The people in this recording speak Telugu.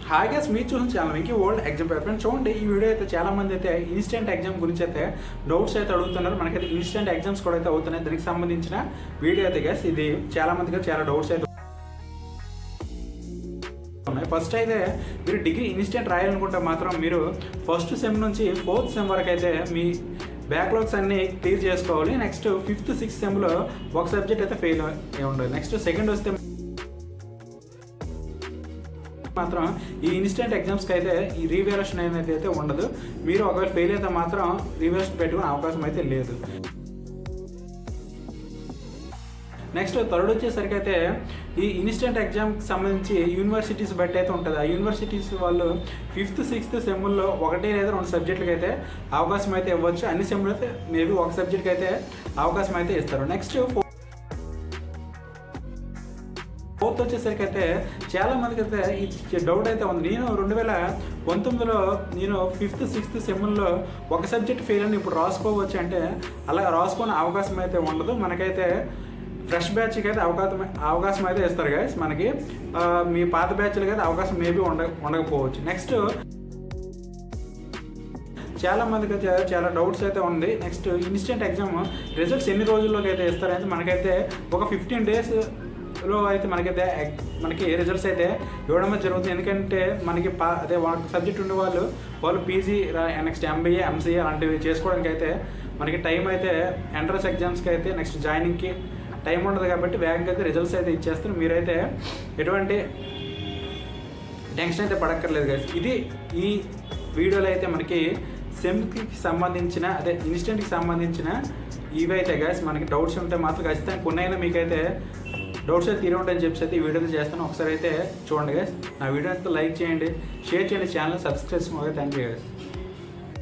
హాయ్ గైస్, మీరు చూసిన ఛానల్ మీకు వరల్డ్ ఎగ్జామ్ పేపర్ చూడండి. ఈ వీడియో అయితే చాలా మంది అయితే ఇన్స్టెంట్ ఎగ్జామ్ గురించి అయితే డౌట్స్ అయితే అడుగుతున్నారు. మనకైతే ఇన్స్టెంట్ ఎగ్జామ్స్ కూడా అయితే అవుతున్నాయి. దానికి సంబంధించిన వీడియో అయితే గైస్ ఇది చాలా మందికి చాలా డౌట్స్ అయితే ఉన్నాయి. ఫస్ట్ అయితే మీరు డిగ్రీ ఇన్స్టెంట్ రాయాలనుకుంటే మాత్రం మీరు ఫస్ట్ సెమ్ నుంచి 4th సెమ్ వరకు అయితే మీ బ్యాక్లాగ్స్ అన్ని క్లియర్ చేసుకోవాలి. నెక్స్ట్ 5th 6th సెమ్లో ఒక సబ్జెక్ట్ అయితే ఫెయిల్ అయి ఉండదు. నెక్స్ట్ సెకండ్ వస్తే మాత్రం ఈ ఇన్స్టెంట్ ఎగ్జామ్స్కి అయితే ఈ రీవాల్యుయేషన్ అనేది అయితే ఉండదు. మీరు ఒకవేళ ఫెయిల్ అయితే మాత్రం రీవాల్యుయేషన్ పెట్టుకునే అవకాశం అయితే లేదు. నెక్స్ట్ థర్డ్ వచ్చేసరికి అయితే ఈ ఇన్స్టెంట్ ఎగ్జామ్కి సంబంధించి యూనివర్సిటీస్ బట్టి అయితే ఉంటుంది. ఆ యూనివర్సిటీస్ వాళ్ళు 5th 6th సెమ్లో 1 లేదా 2 సబ్జెక్టులకి అయితే అవకాశం అయితే ఇవ్వచ్చు. అన్ని సెమ్లో అయితే మేబీ ఒక సబ్జెక్ట్కి అయితే అవకాశం అయితే ఇస్తారు. నెక్స్ట్ 4th వచ్చేసరికి అయితే చాలా మందికి అయితే ఈ డౌట్ అయితే ఉంది. నేను 2019లో నేను 5th 6th సెమ్లో ఒక సబ్జెక్ట్ ఫెయిల్ అని ఇప్పుడు రాసుకోవచ్చు అంటే అలా రాసుకునే అవకాశం అయితే ఉండదు. మనకైతే ఫ్రెష్ బ్యాచ్కి అయితే అవకాశం అయితే ఇస్తారు గైస్. మనకి మీ పాత బ్యాచ్లకి అయితే అవకాశం మేబీ ఉండకపోవచ్చు. నెక్స్ట్ చాలా మందికి అయితే చాలా డౌట్స్ అయితే ఉంది. నెక్స్ట్ ఇన్స్టెంట్ ఎగ్జామ్ రిజల్ట్స్ ఎన్ని రోజుల్లోకి అయితే ఇస్తారంటే మనకైతే ఒక 15 డేస్లో అయితే మనకి రిజల్ట్స్ అయితే ఇవ్వడం జరుగుతుంది. ఎందుకంటే మనకి అదే సబ్జెక్ట్ ఉండే వాళ్ళు పీజీ నెక్స్ట్ ఎంబీఏ ఎంసీఏ అలాంటివి చేసుకోవడానికి అయితే మనకి టైం అయితే ఎంట్రన్స్ ఎగ్జామ్స్కి అయితే నెక్స్ట్ జాయినింగ్కి టైం ఉండదు. కాబట్టి వేగంగా అయితే రిజల్ట్స్ అయితే ఇచ్చేస్తారు. మీరైతే ఎటువంటి టెన్షన్ అయితే పడక్కర్లేదు గైస్. ఇది ఈ వీడియోలో అయితే మనకి సెమ్కి సంబంధించిన అదే ఇన్స్టెంట్కి సంబంధించిన ఇవైతే గైస్. మనకి డౌట్స్ ఉంటే మాత్రం ఖచ్చితంగా కొన్నైనా మీకైతే డౌట్స్ అయితే తీరే ఉంటాయని చెప్పేసి అయితే ఈ వీడియోలో చేస్తాను. ఒకసారి అయితే చూడండి గైస్. నా వీడియో అయితే లైక్ చేయండి, షేర్ చేయండి, ఛానల్ సబ్స్క్రైబ్ చేసుకోండి. Thank you guys.